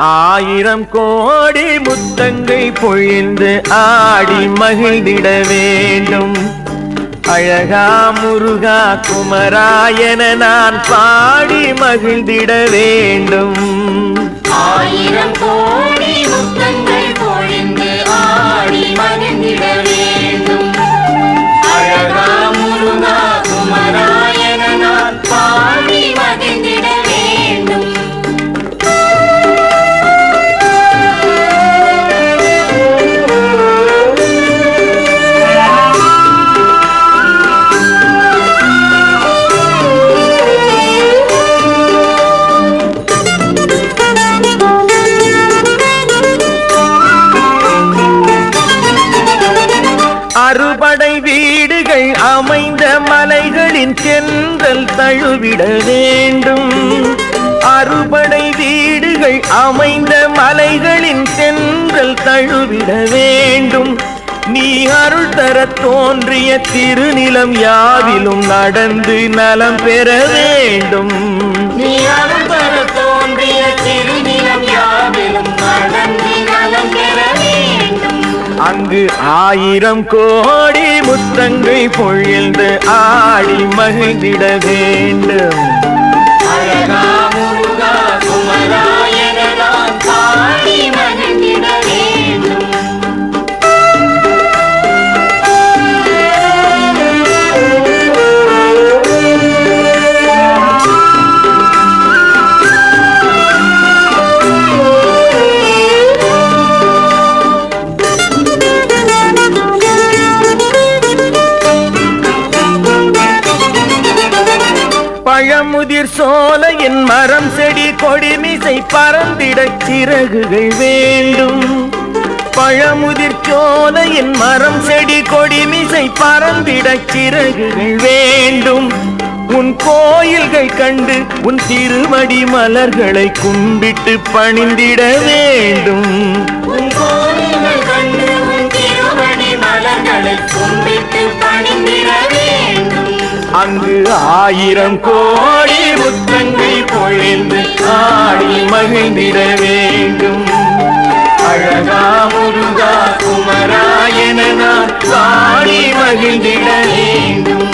ஆயிரம் கோடி முத்தங்கை பொழிந்து ஆடி மகிழ்ந்திட வேண்டும். அழகா முருகா குமராயன நான் பாடி மகிழ்ந்திட வேண்டும். ஆயிரம் கோடி முத்தங்கள் பொழிந்து ஆடி மகிழ்ந்திட வேண்டும். அழகா முருகா குமராயன நான் பாடி மகிழ்ந்திட வேண்டும். அறுபடை வீடுகள் அமைந்த மலைகளின் தென்றல் தழுவிட வேண்டும். அறுபடை வீடுகள் அமைந்த மலைகளின் தென்றல் தழுவிட வேண்டும். நீ அருள் தர தோன்றிய திருநிலம் யாவிலும் நடந்து நலம் பெற வேண்டும். நீ அருள் தர தோன்றிய திருநிலம் யாவிலும் நடந்து நலம் பெற வேண்டும். அங்கு ஆயிரம் கோடி முத்தங்கை பொழிந்து ஆடி மகிழ்ந்திட வேண்டும். அழகா முருகா குமராயன நான் பாடி மகிழ்ந்திட வேண்டும். பழமுதிர் சோலையின் மரம் செடி கொடிமிசை பறந்திட சிறகுகள் வேண்டும். பழமுதிர் சோலையின் மரம் செடி கொடிமிசை பறந்திட சிறகுகள் வேண்டும். உன் கோயில்கள் கண்டு உன் திருமடி மலர்களை கும்பிட்டு பணிந்திட வேண்டும். உன் கோயில்கள் கண்டு உன் திருமடி மலர்களை கும்பிட்டு பணிந்திட வேண்டும். அங்கு ஆயிரம் கோடி முத்தங்கை பொழிந்து ஆடி மகிழ்ந்திட வேண்டும். அழகா முருகா குமராயன நான் பாடி மகிழ்ந்திட வேண்டும்.